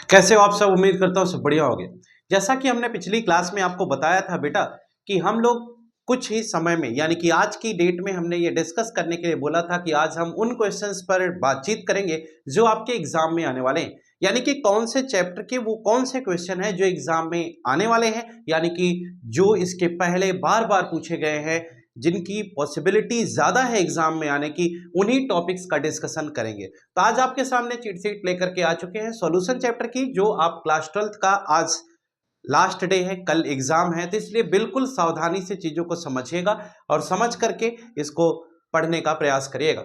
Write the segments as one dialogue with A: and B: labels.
A: कैसे हो आप सब। उम्मीद करता हूँ सब बढ़िया हो गया। जैसा कि हमने पिछली क्लास में आपको बताया था बेटा कि हम लोग कुछ ही समय में यानी कि आज की डेट में हमने ये डिस्कस करने के लिए बोला था कि आज हम उन क्वेश्चंस पर बातचीत करेंगे जो आपके एग्जाम में आने वाले हैं। यानी कि कौन से चैप्टर के वो कौन से क्वेश्चन हैं जो एग्जाम में आने वाले हैं, यानी कि जो इसके पहले बार बार पूछे गए हैं, जिनकी पॉसिबिलिटी ज्यादा है एग्जाम में आने की, उन्हीं टॉपिक्स का डिस्कशन करेंगे। तो आज आपके सामने चीट शीट लेकर के आ चुके हैं सॉल्यूशन चैप्टर की, जो आप क्लास 12th का आज लास्ट डे है, कल एग्जाम है, तो इसलिए बिल्कुल सावधानी से चीजों को समझिएगा और समझ करके इसको पढ़ने का प्रयास करिएगा।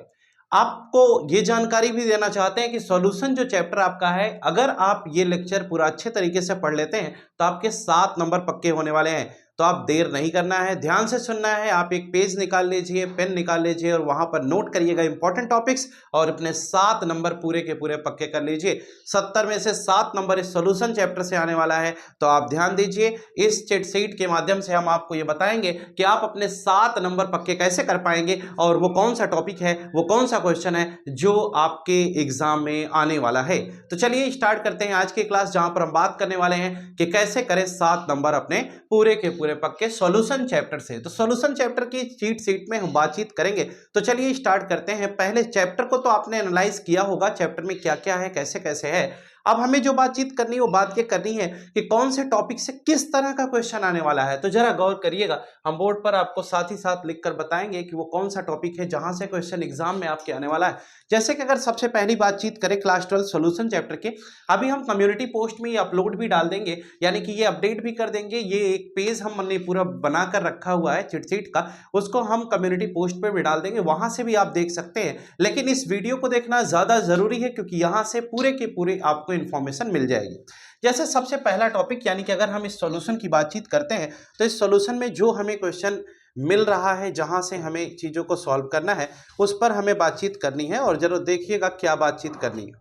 A: आपको ये जानकारी भी देना चाहते हैं कि सॉल्यूशन जो चैप्टर आपका है, अगर आप ये लेक्चर पूरा अच्छे तरीके से पढ़ लेते हैं तो आपके 7 नंबर पक्के होने वाले हैं। तो आप देर नहीं करना है, ध्यान से सुनना है। आप एक पेज निकाल लीजिए, पेन निकाल लीजिए और वहां पर नोट करिएगा इंपॉर्टेंट टॉपिक्स और अपने 7 नंबर पूरे के पूरे पक्के कर लीजिए। 70 में से 7 नंबर इस सॉल्यूशन चैप्टर से आने वाला है। तो आप ध्यान दीजिए, इस चिट शीट के माध्यम से हम आपको ये बताएंगे कि आप अपने 7 नंबर पक्के कैसे कर पाएंगे और वो कौन सा टॉपिक है, वो कौन सा क्वेश्चन है जो आपके एग्जाम में आने वाला है। तो चलिए स्टार्ट करते हैं आज की क्लास, जहां पर हम बात करने वाले हैं कि कैसे करें 7 नंबर अपने पूरे के पूरे पक्के सॉल्यूशन चैप्टर से। तो सॉल्यूशन चैप्टर की चीट शीट में हम बातचीत करेंगे। तो चलिए स्टार्ट करते हैं। पहले चैप्टर को तो आपने एनालाइज किया होगा, चैप्टर में क्या क्या है, कैसे कैसे है। अब हमें जो बातचीत करनी है वो बात ये करनी है कि कौन से टॉपिक से किस तरह का क्वेश्चन आने वाला है। तो जरा गौर करिएगा, हम बोर्ड पर आपको साथ ही साथ लिखकर बताएंगे कि वो कौन सा टॉपिक है जहां से क्वेश्चन एग्जाम में आपके आने वाला है। जैसे कि अगर सबसे पहली बातचीत करें क्लास 12 सॉल्यूशन चैप्टर के, अभी हम कम्युनिटी पोस्ट में ये अपलोड भी डाल देंगे, यानी कि ये अपडेट भी कर देंगे। ये एक पेज हमने पूरा बनाकर रखा हुआ है चिट शीट का, उसको हम कम्युनिटी पोस्ट पे भी डाल देंगे, वहां से भी आप देख सकते हैं। लेकिन इस वीडियो को देखना ज्यादा जरूरी है क्योंकि यहां से पूरे के पूरे आपको इंफॉर्मेशन मिल जाएगी। जैसे सबसे पहला टॉपिक, यानी कि अगर हम इस सॉल्यूशन की बातचीत करते हैं तो इस सॉल्यूशन में जो हमें क्वेश्चन मिल रहा है, जहां से हमें चीजों को सॉल्व करना है, उस पर हमें बातचीत करनी है। और जरूर देखिएगा क्या बातचीत करनी है।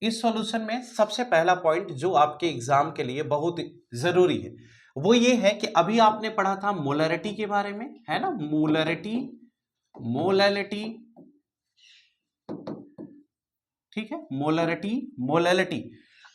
A: इस सॉल्यूशन में सबसे पहला पॉइंट जो आपके एग्जाम के लिए बहुत जरूरी है वो ये है कि अभी आपने पढ़ा था मोलैरिटी के बारे में, है ना। मोलैरिटी, मोलैलिटी, ठीक है, मोलैरिटी, मोलैलिटी।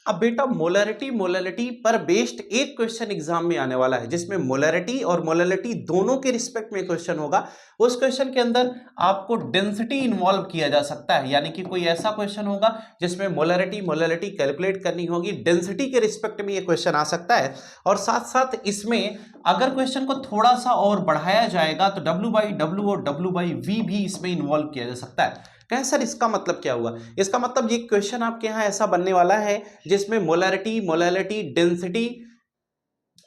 A: अब बेटा मोलैरिटी, मोलैलिटी पर बेस्ड एक क्वेश्चन एग्जाम में आने वाला है, जिसमें मोलैरिटी और मोलैलिटी दोनों के रिस्पेक्ट में क्वेश्चन होगा। उस क्वेश्चन के अंदर आपको डेंसिटी इन्वॉल्व किया जा सकता है, यानी कि कोई ऐसा क्वेश्चन होगा जिसमें मोलैरिटी, मोलैलिटी कैलकुलेट करनी होगी, डेंसिटी के रिस्पेक्ट में ये क्वेश्चन आ सकता है। और साथ साथ इसमें अगर क्वेश्चन को थोड़ा सा और बढ़ाया जाएगा तो W/W और W/V भी इसमें इन्वॉल्व किया जा सकता है। कहें सर इसका मतलब क्या हुआ? इसका मतलब ये क्वेश्चन आपके यहाँ ऐसा बनने वाला है जिसमें मोलैरिटी, मोलैलिटी, डेंसिटी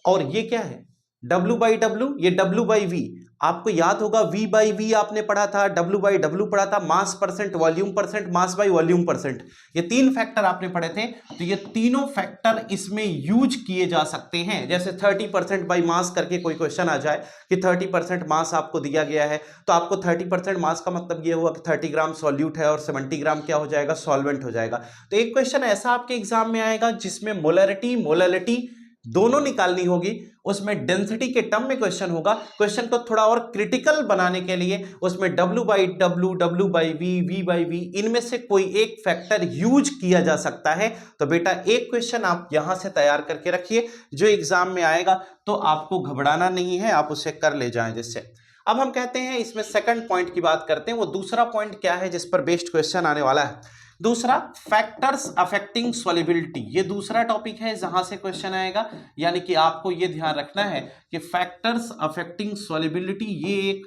A: और ये क्या है W/W, ये W/V। आपको याद होगा V/V आपने पढ़ा था, W/W पढ़ा था, मास percent, volume percent, mass by volume percent. ये 3 फैक्टर आपने पढ़े थे। तो ये तीनों फैक्टर इसमें यूज किए जा सकते हैं। जैसे 30% बाई मास करके कोई क्वेश्चन आ जाए कि 30% मास आपको दिया गया है, तो आपको 30% मास का मतलब ये हुआ कि 30 ग्राम सॉल्यूट है और 70 ग्राम क्या हो जाएगा, सॉल्वेंट हो जाएगा। तो एक क्वेश्चन ऐसा आपके एग्जाम में आएगा जिसमें मोलैरिटी, मोलैलिटी दोनों निकालनी होगी, उसमें डेंसिटी के टर्म में क्वेश्चन होगा। क्वेश्चन को थोड़ा और क्रिटिकल बनाने के लिए उसमें W/W, W/V, V/V इनमें से कोई एक फैक्टर यूज किया जा सकता है। तो बेटा एक क्वेश्चन आप यहां से तैयार करके रखिए, जो एग्जाम में आएगा तो आपको घबराना नहीं है, आप उसे कर ले जाएं। जिससे अब हम कहते हैं इसमें सेकंड पॉइंट की बात करते हैं। वो दूसरा पॉइंट क्या है जिस पर बेस्ड क्वेश्चन आने वाला है? दूसरा, फैक्टर्स अफेक्टिंग सॉल्युबिलिटी। ये दूसरा टॉपिक है जहां से क्वेश्चन आएगा, यानी कि आपको ये ध्यान रखना है कि फैक्टर्स अफेक्टिंग सॉल्युबिलिटी ये एक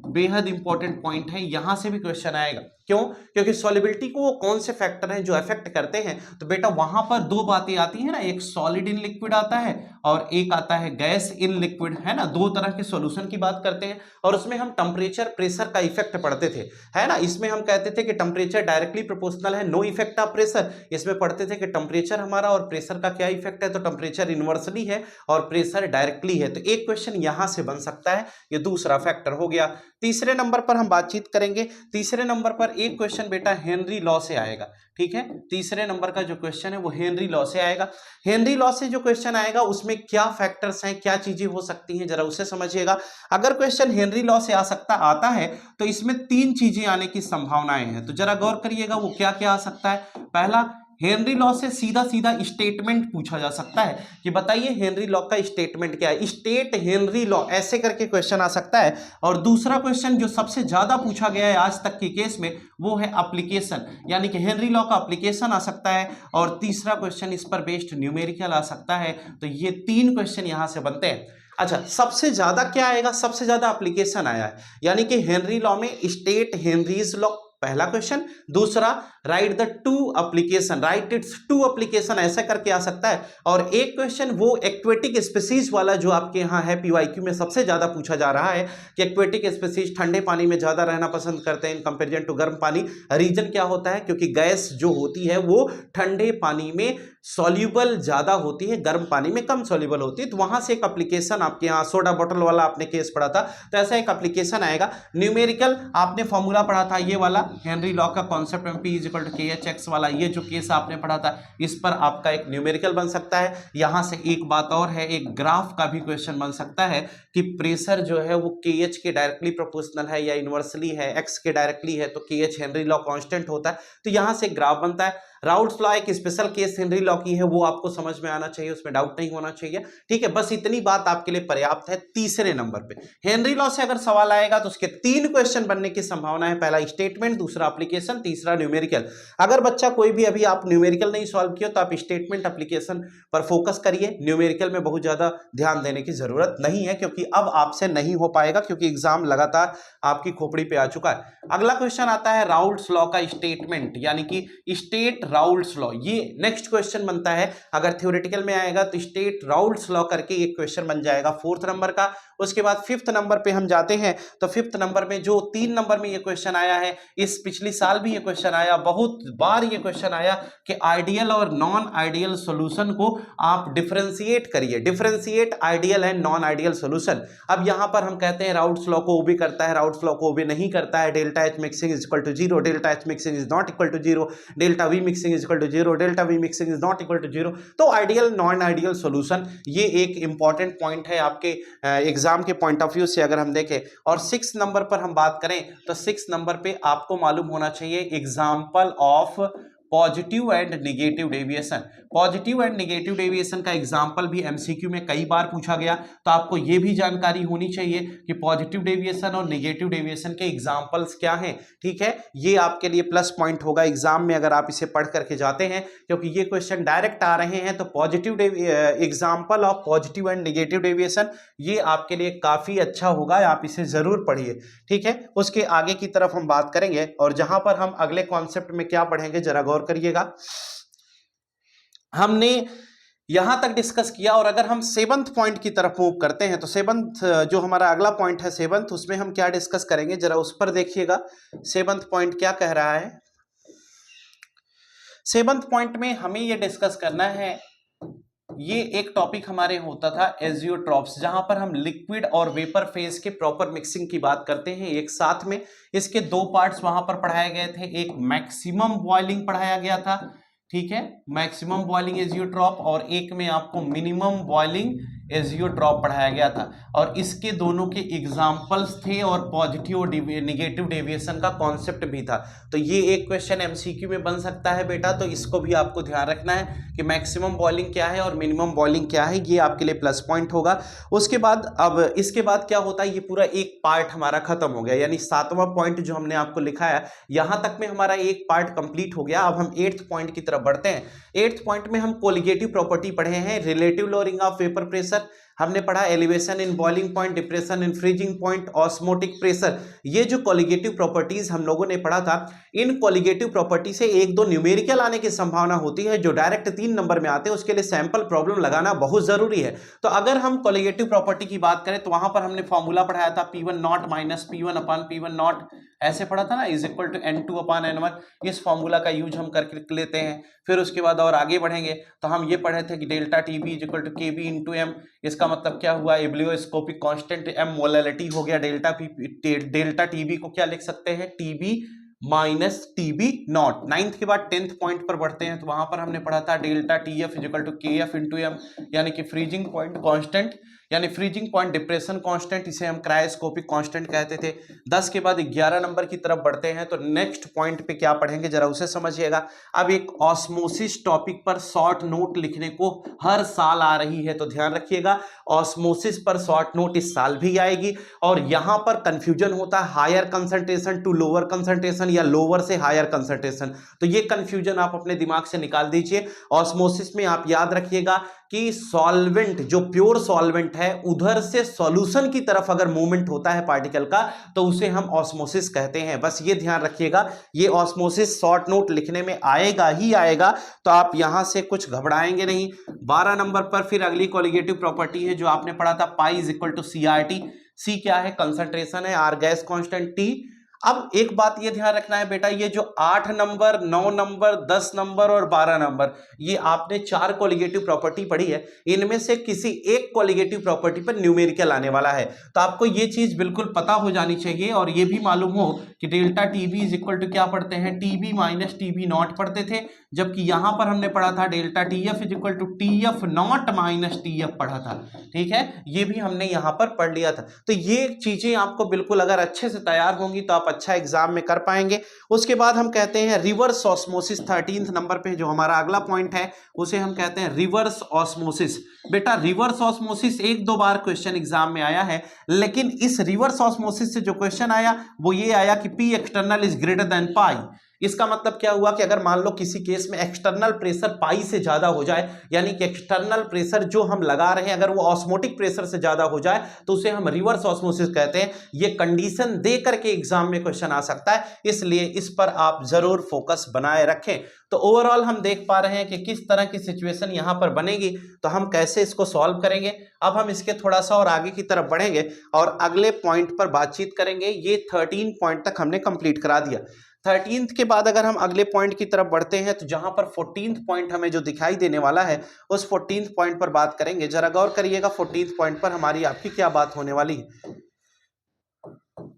A: बेहद इंपॉर्टेंट पॉइंट है, यहां से भी क्वेश्चन आएगा। क्यों? क्योंकि सॉल्युबिलिटी को वो कौन से फैक्टर हैं जो अफेक्ट करते हैं। तो बेटा वहां पर दो बातें आती है ना, एक सॉलिड इन लिक्विड आता है और एक आता है गैस इन लिक्विड, है ना। दो तरह के सॉल्यूशन की बात करते हैं और उसमें हम टेम्परेचर, प्रेशर का इफेक्ट पढ़ते थे, है ना। इसमें हम कहते थे कि टेम्परेचर डायरेक्टली प्रोपोर्शनल है, नो इफेक्ट ऑफ प्रेशर। इसमें पढ़ते थे कि टेम्परेचर हमारा और प्रेशर का क्या इफेक्ट है, तो टेम्परेचर इनवर्सली है और प्रेशर डायरेक्टली है। तो एक क्वेश्चन यहां से बन सकता है, ये दूसरा फैक्टर हो गया। तीसरे नंबर पर हम बातचीत करेंगे। तीसरे नंबर पर एक क्वेश्चन बेटा हेनरी लॉ से आएगा, ठीक है। तीसरे नंबर का जो क्वेश्चन है वो हेनरी लॉ से आएगा। हेनरी लॉ से जो क्वेश्चन आएगा उसमें उसमें क्या फैक्टर्स हैं, क्या चीजें हो सकती हैं, जरा उसे समझिएगा। अगर क्वेश्चन हेनरी लॉ से आता है तो इसमें 3 चीजें आने की संभावनाएं हैं, तो जरा गौर करिएगा वो क्या क्या आ सकता है। पहला, हेनरी लॉ से सीधा सीधा स्टेटमेंट पूछा जा सकता है कि बताइए हेनरी लॉ का स्टेटमेंट क्या है, स्टेट हेनरी लॉ, ऐसे करके क्वेश्चन आ सकता है। और दूसरा क्वेश्चन जो सबसे ज्यादा पूछा गया है आज तक के केस में, वो है एप्लीकेशन, यानी कि हेनरी लॉ का एप्लीकेशन आ सकता है। और तीसरा क्वेश्चन इस पर बेस्ड न्यूमेरिकल आ सकता है। तो ये 3 क्वेश्चन यहां से बनते हैं। अच्छा, सबसे ज्यादा क्या आएगा, सबसे ज्यादा एप्लीकेशन आया है, यानी कि हेनरी लॉ में स्टेट हेनरीज लॉ, पहला क्वेश्चन। दूसरा, write the two application, write its two application, ऐसा करके आ सकता है। और एक क्वेश्चन वो एक्वेटिक स्पीसीज वाला जो आपके यहाँ है पीवाईक्यू में सबसे ज्यादा पूछा जा रहा है कि एक्वेटिक स्पीसीज ठंडे पानी में ज्यादा रहना पसंद करते हैं इन कंपेरिजन टू गर्म पानी। रीजन क्या होता है, क्योंकि गैस जो होती है वो ठंडे पानी में सॉल्यूबल ज्यादा होती है, गर्म पानी में कम सॉल्यूबल होती है। तो वहां से एक एप्लीकेशन, आपके यहाँ सोडा बॉटल वाला आपने केस पढ़ा था, तो ऐसा एक एप्लीकेशन आएगा। न्यूमेरिकल आपने फॉर्मूला पढ़ा था ये वाला, हेनरी लॉ का कॉन्सेप्ट में P इक्वल टू KH वाला, ये जो केस आपने पढ़ा था, इस पर आपका एक न्यूमेरिकल बन सकता है। यहां से एक बात और है, एक ग्राफ का भी क्वेश्चन बन सकता है कि प्रेशर जो है वो KH के डायरेक्टली प्रोपोर्शनल है या इनवर्सली है, X के डायरेक्टली है, तो KH हेनरी लॉ कांस्टेंट होता है, तो यहां से ग्राफ बनता है। राउल्ट्स लॉ एक स्पेशल केस हेनरी लॉ की है, वो आपको समझ में आना चाहिए, उसमें डाउट नहीं होना चाहिए, ठीक है। बस इतनी बात आपके लिए पर्याप्त है। तीसरे नंबर पे हेनरी लॉ से अगर सवाल आएगा तो उसके 3 क्वेश्चन बनने की संभावना है, पहला स्टेटमेंट, दूसरा एप्लीकेशन, तीसरा न्यूमेरिकल। अगर बच्चा कोई भी अभी आप न्यूमेरिकल नहीं सॉल्व किया तो आप स्टेटमेंट एप्लीकेशन पर फोकस करिए, न्यूमेरिकल में बहुत ज्यादा ध्यान देने की जरूरत नहीं है, क्योंकि अब आपसे नहीं हो पाएगा, क्योंकि एग्जाम लगातार आपकी खोपड़ी पे आ चुका है। अगला क्वेश्चन आता है राउल्ट्स लॉ का स्टेटमेंट, यानी कि स्टेट राउल्ट्स लॉ, ये नेक्स्ट क्वेश्चन बनता है। अगर थ्योरेटिकल में आएगा तो स्टेट राउल्ट्स लॉ करके एक क्वेश्चन बन जाएगा 4th नंबर का। उसके बाद 5th नंबर पे हम जाते हैं, तो 5th नंबर में जो 3 नंबर में ये क्वेश्चन आया है, इस पिछली साल भी ये क्वेश्चन आया, बहुत बार ये क्वेश्चन आया कि आइडियल और नॉन आइडियल सॉल्यूशन को आप डिफरेंशिएट करिए, differentiate ideal and non ideal solution. अब यहां पर हम कहते हैं राउल्ट्स लॉ को ओबे करता है, राउल्ट्स लॉ को ओबे नहीं करता है, delta H mixing is equal to 0, delta H mixing is not equal to 0, delta V mixing is equal to 0, delta V mixing is not equal to 0। तो आइडियल नॉन आइडियल सॉल्यूशन, ये एक important point है आपके exam के point of view से अगर हम देखें। और 6 नंबर पर हम बात करें तो 6 नंबर पे आपको मालूम होना चाहिए example of positive and negative deviation. Positive and negative deviation का एग्जांपल भी एमसीक्यू में कई बार पूछा गया, तो आपको यह भी जानकारी होनी चाहिए कि पॉजिटिव डेविएशन और निगेटिव डेविएशन के एग्जांपल्स क्या हैं, ठीक है। ये आपके लिए प्लस पॉइंट होगा एग्जाम में अगर आप इसे पढ़ करके जाते हैं, क्योंकि ये क्वेश्चन डायरेक्ट आ रहे हैं। तो positive example of positive and negative deviation, ये आपके लिए काफी अच्छा होगा, आप इसे जरूर पढ़िए, ठीक है। उसके आगे की तरफ हम बात करेंगे, और जहां पर हम अगले कॉन्सेप्ट में क्या पढ़ेंगे जरा गौर करिएगा। हमने यहां तक डिस्कस किया, और अगर हम 7th पॉइंट की तरफ मूव करते हैं तो 7th जो हमारा अगला पॉइंट है 7th, उसमें हम क्या डिस्कस करेंगे जरा उस पर देखिएगा। 7th पॉइंट क्या कह रहा है। 7th पॉइंट में हमें यह डिस्कस करना है, ये एक टॉपिक हमारे होता था एजियोट्रॉप्स, जहां पर हम लिक्विड और वेपर फेज के प्रॉपर मिक्सिंग की बात करते हैं एक साथ में। इसके 2 पार्ट्स वहां पर पढ़ाए गए थे, एक मैक्सिमम बॉइलिंग पढ़ाया गया था, ठीक है, मैक्सिमम बॉइलिंग एजियोट्रॉप, और एक में आपको मिनिमम बॉइलिंग एजियोट्रॉप पढ़ाया गया था, और इसके दोनों के एग्जाम्पल्स थे, और पॉजिटिव और निगेटिव डेविएशन का कॉन्सेप्ट भी था। तो ये एक क्वेश्चन एमसीक्यू में बन सकता है बेटा, तो इसको भी आपको ध्यान रखना है कि मैक्सिमम बॉइलिंग क्या है और मिनिमम बॉइलिंग क्या है, ये आपके लिए प्लस पॉइंट होगा। उसके बाद अब इसके बाद क्या होता है, ये पूरा एक पार्ट हमारा खत्म हो गया, यानी 7वां पॉइंट जो हमने आपको लिखाया यहां तक में हमारा एक पार्ट कंप्लीट हो गया। अब हम 8th पॉइंट की तरफ बढ़ते हैं। 8th पॉइंट में हम कोलिगेटिव प्रॉपर्टी पढ़े हैं, relative lowering of vapour pressure हमने पढ़ा, elevation in boiling point, depression in freezing point, osmotic pressure. ये जो कोलिगेटिव प्रॉपर्टीज हम लोगों ने पढ़ा था, इन कोलिगेटिव प्रॉपर्टी से 1-2 न्यूमेरिकल आने की संभावना होती है, जो डायरेक्ट 3 नंबर में आते हैं, उसके लिए सैंपल प्रॉब्लम लगाना बहुत जरूरी है। तो अगर हम कोलिगेटिव प्रॉपर्टी की बात करें तो वहां पर हमने फॉर्मूला पढ़ाया था P1 not minus P1 upon P1 not, ऐसे पढ़ा था ना, is equal to N2 upon N1। इस फॉर्मूला का यूज हम करके लेते हैं। फिर उसके बाद और आगे बढ़ेंगे तो हम ये पढ़े थे कि delta TB is equal to KB into M। इसका मतलब क्या हुआ, एब्लियोस्कोपिक कांस्टेंट M मोलैलिटी हो गया। डेल्टा TB को क्या लिख सकते हैं, TB minus TB naught. 9th के बाद 10th पॉइंट पर बढ़ते हैं तो वहां पर हमने पढ़ा था delta T F is equal to K F into M, यानी कि फ्रीजिंग पॉइंट कांस्टेंट, यानी फ्रीजिंग पॉइंट डिप्रेशन कांस्टेंट, इसे हम क्रायोस्कोपिक कांस्टेंट कहते थे। 10 के बाद 11 नंबर की तरफ बढ़ते हैं तो नेक्स्ट पॉइंट पे क्या पढ़ेंगे जरा उसे समझिएगा। अब एक ऑस्मोसिस टॉपिक पर शॉर्ट नोट लिखने को हर साल आ रही है, तो ध्यान रखिएगा ऑस्मोसिस पर शॉर्ट नोट इस साल भी आएगी। और यहां पर कंफ्यूजन होता है higher concentration to lower concentration या लोअर से हायर कंसंट्रेशन, तो ये कंफ्यूजन आप अपने दिमाग से निकाल दीजिए। ऑस्मोसिस में आप याद रखिएगा कि सॉल्वेंट जो प्योर सॉल्वेंट है उधर से सॉल्यूशन की तरफ अगर मूवमेंट होता है पार्टिकल का तो उसे हम ऑस्मोसिस कहते हैं। बस ये ध्यान रखिएगा, ये ऑस्मोसिस शॉर्ट नोट लिखने में आएगा ही आएगा, तो आप यहां से कुछ घबराएंगे नहीं। 12 नंबर पर फिर अगली कोलिगेटिव प्रॉपर्टी है जो आपने पढ़ा था, pi is equal to C R T. C क्या है? कंसंट्रेशन है, आर गैस कांस्टेंट, टी। अब एक बात ये ध्यान रखना है बेटा, ये जो 8 नंबर 9 नंबर 10 नंबर और 12 नंबर, ये आपने 4 कोलिगेटिव प्रॉपर्टी पढ़ी है, इनमें से किसी एक कोलिगेटिव प्रॉपर्टी पर न्यूमेरिकल आने वाला है, तो आपको ये चीज बिल्कुल पता हो जानी चाहिए और ये भी मालूम हो कि delta T B is equal to क्या पढ़ते हैं, टीबी माइनस टीबी नॉट पढ़ते थे, जबकि यहां पर हमने पढ़ा था delta T F is equal to T F not minus T F पढ़ा था। ठीक है, ये भी हमने यहां पर पढ़ लिया था। तो ये चीजें आपको बिल्कुल अगर अच्छे से तैयार होंगी तो आप अच्छा एग्जाम में कर पाएंगे। उसके बाद हम कहते हैं रिवर्स ऑस्मोसिस, 13th नंबर पे जो हमारा अगला पॉइंट है उसे हम कहते हैं रिवर्स ऑस्मोसिस। बेटा रिवर्स ऑस्मोसिस एक दो बार क्वेश्चन एग्जाम में आया है, लेकिन इस रिवर्स ऑस्मोसिस से जो क्वेश्चन आया वो ये आया कि P external is greater than pi. इसका मतलब क्या हुआ कि अगर मान लो किसी केस में एक्सटर्नल प्रेशर पाई से ज्यादा हो जाए, यानी कि एक्सटर्नल प्रेशर जो हम लगा रहे हैं अगर वो ऑस्मोटिक प्रेशर से ज्यादा हो जाए तो उसे हम रिवर्स ऑस्मोसिस कहते हैं। ये कंडीशन दे करके एग्जाम में क्वेश्चन आ सकता है, इसलिए इस पर आप जरूर फोकस बनाए रखें। तो ओवरऑल हम देख पा रहे हैं कि किस तरह की सिचुएशन यहां पर बनेगी, तो हम कैसे इसको सॉल्व करेंगे। अब हम इसके थोड़ा सा और आगे की तरफ बढ़ेंगे और अगले पॉइंट पर बातचीत करेंगे। ये 13 पॉइंट तक हमने कंप्लीट करा दिया। 13th के बाद अगर हम अगले पॉइंट की तरफ बढ़ते हैं तो जहां पर 14th पॉइंट हमें जो दिखाई देने वाला है उस 14th पॉइंट पर बात करेंगे। जरा गौर करिएगा 14th पॉइंट पर हमारी आपकी क्या बात होने वाली है।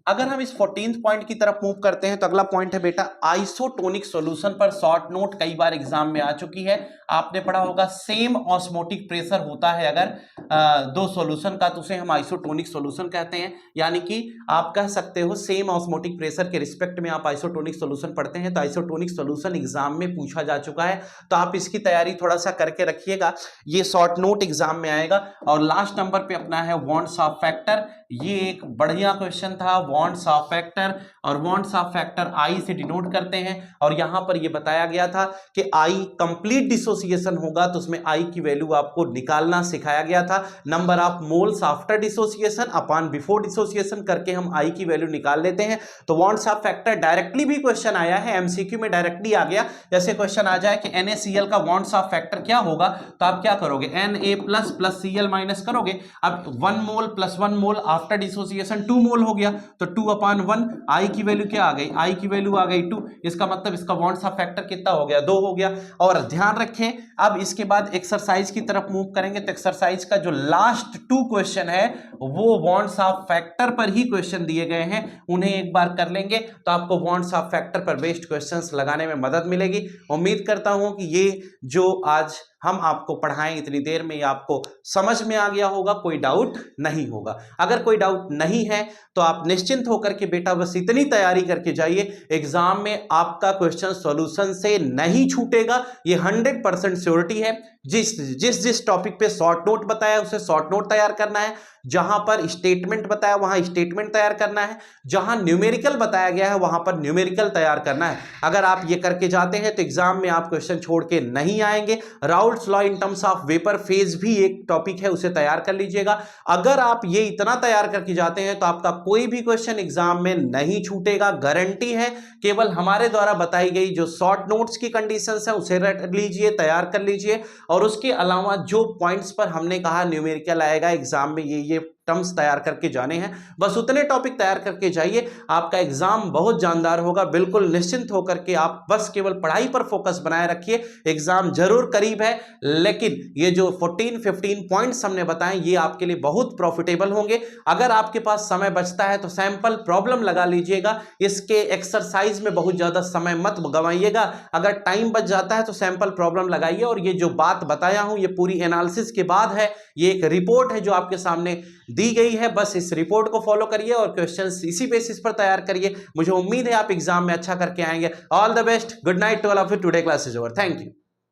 A: अगर हम इस 14th पॉइंट की तरफ मूव करते हैं तो अगला पॉइंट है बेटा आइसोटोनिक सॉल्यूशन पर शॉर्ट नोट कई बार एग्जाम में आ चुकी है। आपने पढ़ा होगा सेम ऑस्मोटिक प्रेशर होता है अगर दो सॉल्यूशन का तो उसे हम आइसोटोनिक सॉल्यूशन कहते हैं। यानी कि आप कह सकते हो सेम ऑस्मोटिक प्रेशर के रिस्पेक्ट में आप आइसोटोनिक सॉल्यूशन पढ़ते हैं, तो आइसोटोनिक सॉल्यूशन एग्जाम में पूछा जा चुका है, तो आप इसकी तैयारी थोड़ा सा करके रखिएगा, ये शॉर्ट नोट एग्जाम में आएगा। और लास्ट नंबर पे अपना है वॉन्ट्स ऑफ फैक्टर। ये एक बढ़िया क्वेश्चन था, वॉन्ट्स ऑफ फैक्टर, और वॉन्ट्स ऑफ फैक्टर आई से डिनोट करते हैं। और यहां पर ये बताया गया था कि आई कंप्लीट डिसोसिएशन होगा तो उसमें आई की वैल्यू आपको निकालना सिखाया गया था। Number of moles after dissociation upon before dissociation करके हम आई की वैल्यू निकाल लेते हैं। तो वॉन्ट्स ऑफ फैक्टर डायरेक्टली भी क्वेश्चन आया है, एमसीक्यू में डायरेक्टली आ गया। जैसे क्वेश्चन आ जाए कि NaCl का वॉन्ट्स ऑफ फैक्टर क्या होगा, तो आप क्या करोगे, Na प्लस Cl माइनस करोगे। अब 1 मोल प्लस 1 मोल आफ्टर डिसोसिएशन 2 मोल हो गया, तो 2/1, आई की वैल्यू क्या आ गई, आई की वैल्यू आ गई 2। इसका मतलब इसका वॉन्ट्स ऑफ फैक्टर कितना हो गया, 2 हो गया। और ध्यान रखें अब इसके बाद एक्सरसाइज की तरफ मूव करेंगे, तो एक्सरसाइज का जो लास्ट 2 क्वेश्चन है वो वॉन्ट्स ऑफ फैक्टर पर ही क्वेश्चन दिए गए हैं, उन्हें एक बार कर लेंगे तो आपको वॉन्ट्स ऑफ फैक्टर पर बेस्ड क्वेश्चंस लगाने में मदद मिलेगी। उम्मीद करता हूं कि ये जो आज हम आपको पढ़ाएं इतनी देर में ये आपको समझ में आ गया होगा, कोई डाउट नहीं होगा। अगर कोई डाउट नहीं है तो आप निश्चिंत होकर के बेटा बस इतनी तैयारी करके जाइए, एग्जाम में आपका क्वेश्चन सॉल्यूशन से नहीं छूटेगा, ये 100% श्योरिटी है। जिस टॉपिक पे शॉर्ट नोट बताया उसे शॉर्ट नोट तैयार करना है, जहां पर स्टेटमेंट बताया वहां स्टेटमेंट तैयार करना है, जहां न्यूमेरिकल बताया गया है वहां पर न्यूमेरिकल तैयार करना है। अगर आप ये करके जाते हैं तो एग्जाम में आप क्वेश्चन छोड़ के नहीं आएंगे। Raoult's law in terms of vapour phase भी एक टॉपिक है, उसे तैयार कर लीजिएगा। अगर आप ये इतना तैयार करके जाते हैं तो आपका कोई भी क्वेश्चन एग्जाम में नहीं छूटेगा, गारंटी है। केवल हमारे द्वारा बताई गई जो शॉर्ट नोट्स की कंडीशंस है उसे रट लीजिए, तैयार कर लीजिए, और उसके अलावा जो पॉइंट्स पर हमने कहा न्यूमेरिकल आएगा एग्जाम में, ये टर्म्स तैयार करके जाने हैं, बस उतने टॉपिक तैयार करके जाइए, आपका एग्जाम बहुत जानदार होगा। बिल्कुल निश्चिंत होकर के आप बस केवल पढ़ाई पर फोकस बनाए रखिए। एग्जाम जरूर करीब है, लेकिन ये जो 14-15 पॉइंट्स हमने बताए ये आपके लिए बहुत प्रॉफिटेबल होंगे। अगर आपके पास समय बचता है तो सैंपल प्रॉब्लम लगा लीजिएगा, इसके एक्सरसाइज में बहुत ज्यादा समय मत गंवाइएगा। अगर टाइम बच जाता है तो सैंपल प्रॉब्लम लगाइए। और ये जो बात बताया हूं ये पूरी एनालिसिस के बाद है, ये एक रिपोर्ट है जो आपके सामने दी गई है। बस इस रिपोर्ट को फॉलो करिए और क्वेश्चंस इसी बेसिस पर तैयार करिए। मुझे उम्मीद है आप एग्जाम में अच्छा करके आएंगे। All the best, good night to all of you, today class is over, thank you.